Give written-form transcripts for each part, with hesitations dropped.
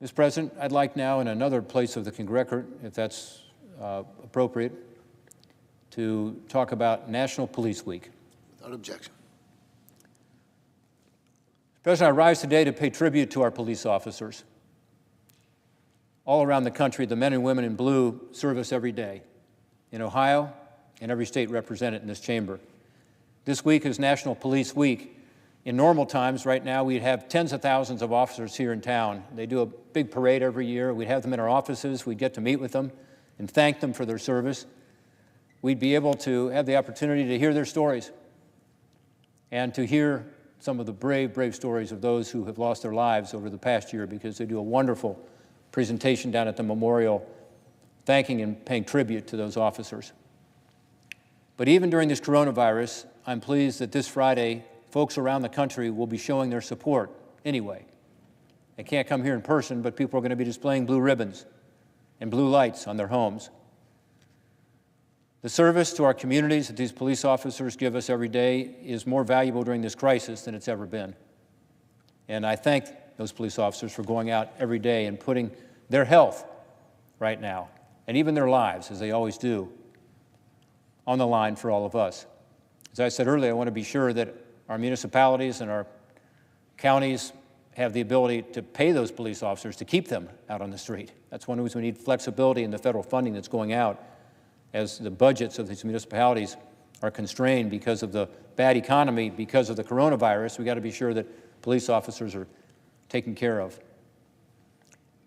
Mr. President, I'd like now, in another place of the Congressional record, if that's appropriate, to talk about National Police Week. Without objection. Mr. President, I rise today to pay tribute to our police officers. All around the country, the men and women in blue serve us every day, in Ohio and every state represented in this chamber. This week is National Police Week. In normal times, right now, we'd have tens of thousands of officers here in town. They do a big parade every year. We'd have them in our offices. We'd get to meet with them and thank them for their service. We'd be able to have the opportunity to hear their stories and to hear some of the brave, brave stories of those who have lost their lives over the past year, because they do a wonderful presentation down at the memorial thanking and paying tribute to those officers. But even during this coronavirus, I'm pleased that this Friday, folks around the country will be showing their support anyway. They can't come here in person, but people are going to be displaying blue ribbons and blue lights on their homes. The service to our communities that these police officers give us every day is more valuable during this crisis than it's ever been. And I thank those police officers for going out every day and putting their health right now, and even their lives, as they always do, on the line for all of us. As I said earlier, I want to be sure that our municipalities and our counties have the ability to pay those police officers to keep them out on the street. That's one reason we need flexibility in the federal funding that's going out, as the budgets of these municipalities are constrained because of the bad economy, because of the coronavirus. We've got to be sure that police officers are taken care of.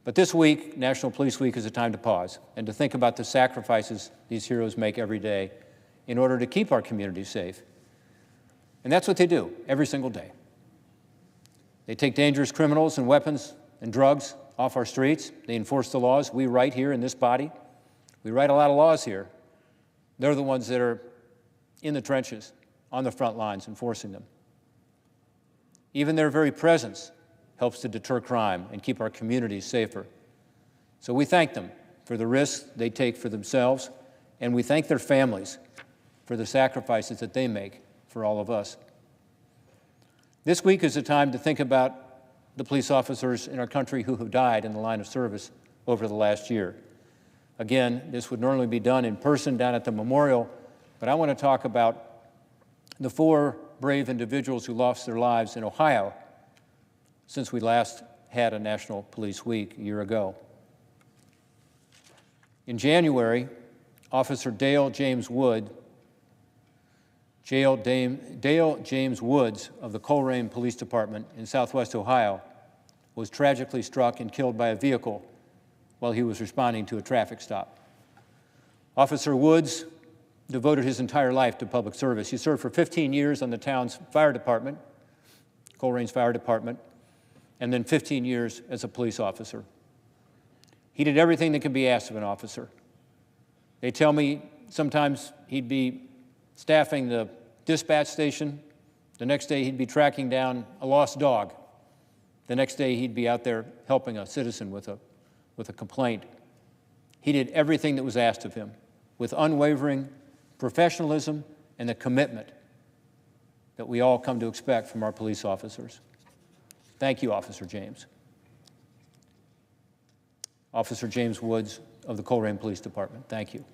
But this week, National Police Week, is a time to pause and to think about the sacrifices these heroes make every day in order to keep our communities safe. And that's what they do every single day. They take dangerous criminals and weapons and drugs off our streets. They enforce the laws we write here in this body. We write a lot of laws here. They're the ones that are in the trenches, on the front lines, enforcing them. Even their very presence helps to deter crime and keep our communities safer. So we thank them for the risks they take for themselves, and we thank their families for the sacrifices that they make for all of us. This week is a time to think about the police officers in our country who have died in the line of service over the last year. Again, this would normally be done in person down at the memorial, but I want to talk about the 4 brave individuals who lost their lives in Ohio since we last had a National Police Week a year ago. In January, Officer Dale James Woods of the Coleraine Police Department in Southwest Ohio was tragically struck and killed by a vehicle while he was responding to a traffic stop. Officer Woods devoted his entire life to public service. He served for 15 years on the town's fire department, Coleraine's fire department, and then 15 years as a police officer. He did everything that can be asked of an officer. They tell me sometimes he'd be staffing the dispatch station. The next day he'd be tracking down a lost dog. The next day he'd be out there helping a citizen with a complaint. He did everything that was asked of him with unwavering professionalism and the commitment that we all come to expect from our police officers. Thank you, Officer James. Officer James Woods of the Coleraine Police Department, thank you.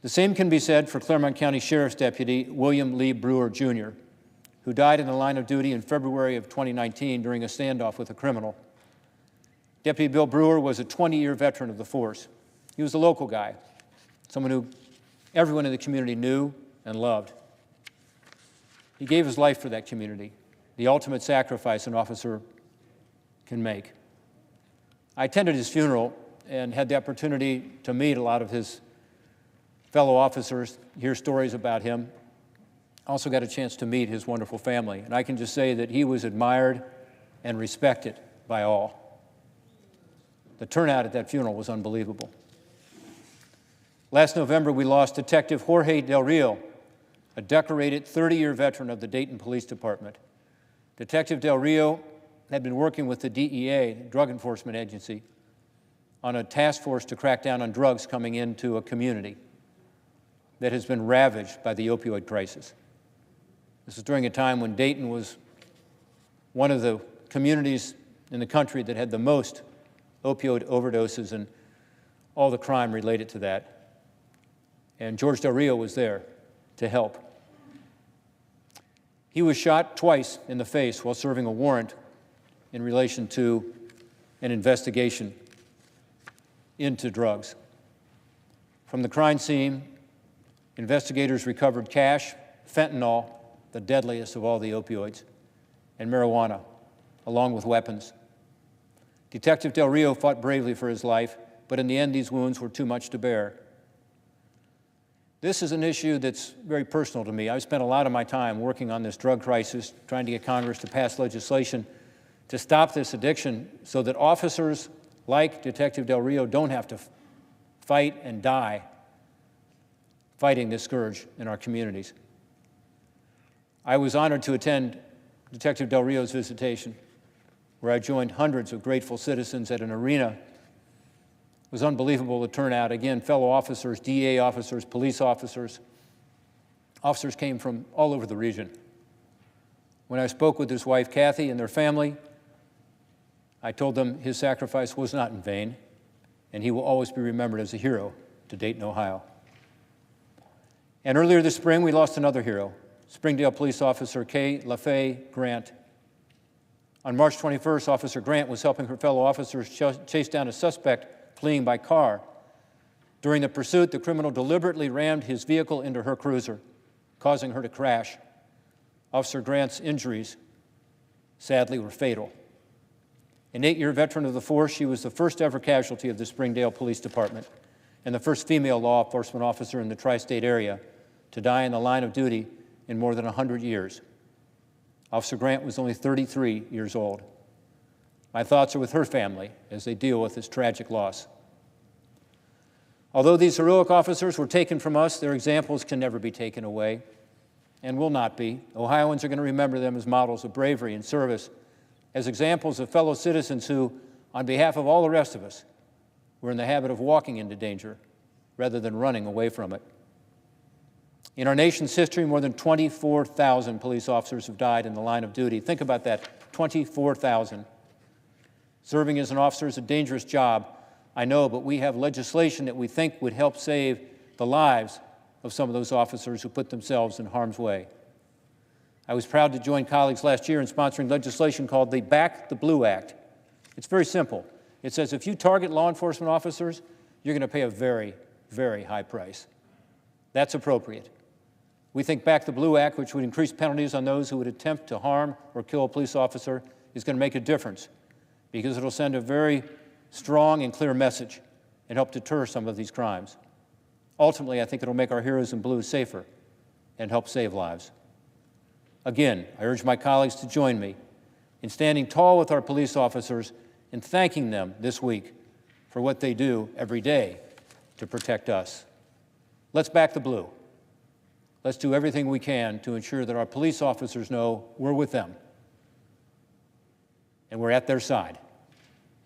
The same can be said for Claremont County Sheriff's Deputy William Lee Brewer, Jr., who died in the line of duty in February of 2019 during a standoff with a criminal. Deputy Bill Brewer was a 20-year veteran of the force. He was a local guy, someone who everyone in the community knew and loved. He gave his life for that community, the ultimate sacrifice an officer can make. I attended his funeral and had the opportunity to meet a lot of his fellow officers, hear stories about him. I also got a chance to meet his wonderful family, and I can just say that he was admired and respected by all. The turnout at that funeral was unbelievable. Last November, we lost Detective Jorge Del Rio, a decorated 30-year veteran of the Dayton Police Department. Detective Del Rio had been working with the DEA, Drug Enforcement Agency, on a task force to crack down on drugs coming into a community that has been ravaged by the opioid crisis. This is during a time when Dayton was one of the communities in the country that had the most opioid overdoses and all the crime related to that. And George Del Rio was there to help. He was shot twice in the face while serving a warrant in relation to an investigation into drugs. From the crime scene, investigators recovered cash, fentanyl, the deadliest of all the opioids, and marijuana, along with weapons. Detective Del Rio fought bravely for his life, but in the end, these wounds were too much to bear. This is an issue that's very personal to me. I've spent a lot of my time working on this drug crisis, trying to get Congress to pass legislation to stop this addiction so that officers like Detective Del Rio don't have to fight and die fighting this scourge in our communities. I was honored to attend Detective Del Rio's visitation, where I joined hundreds of grateful citizens at an arena. It was unbelievable the turnout. Again, fellow officers, DEA officers, police officers. Officers came from all over the region. When I spoke with his wife, Kathy, and their family, I told them his sacrifice was not in vain, and he will always be remembered as a hero to Dayton, Ohio. And earlier this spring, we lost another hero, Springdale Police Officer Kay LaFay Grant. On March 21st, Officer Grant was helping her fellow officers chase down a suspect fleeing by car. During the pursuit, the criminal deliberately rammed his vehicle into her cruiser, causing her to crash. Officer Grant's injuries, sadly, were fatal. An 8-year veteran of the force, she was the first ever casualty of the Springdale Police Department and the first female law enforcement officer in the tri-state area to die in the line of duty in more than 100 years. Officer Grant was only 33 years old. My thoughts are with her family as they deal with this tragic loss. Although these heroic officers were taken from us, their examples can never be taken away and will not be. Ohioans are going to remember them as models of bravery and service, as examples of fellow citizens who, on behalf of all the rest of us, were in the habit of walking into danger rather than running away from it. In our nation's history, more than 24,000 police officers have died in the line of duty. Think about that, 24,000. Serving as an officer is a dangerous job, I know, but we have legislation that we think would help save the lives of some of those officers who put themselves in harm's way. I was proud to join colleagues last year in sponsoring legislation called the Back the Blue Act. It's very simple. It says if you target law enforcement officers, you're going to pay a very, very high price. That's appropriate. We think Back the Blue Act, which would increase penalties on those who would attempt to harm or kill a police officer, is going to make a difference because it'll send a very strong and clear message and help deter some of these crimes. Ultimately, I think it'll make our heroes in blue safer and help save lives. Again, I urge my colleagues to join me in standing tall with our police officers and thanking them this week for what they do every day to protect us. Let's back the blue. Let's do everything we can to ensure that our police officers know we're with them and we're at their side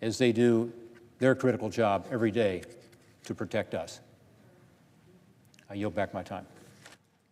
as they do their critical job every day to protect us. I yield back my time.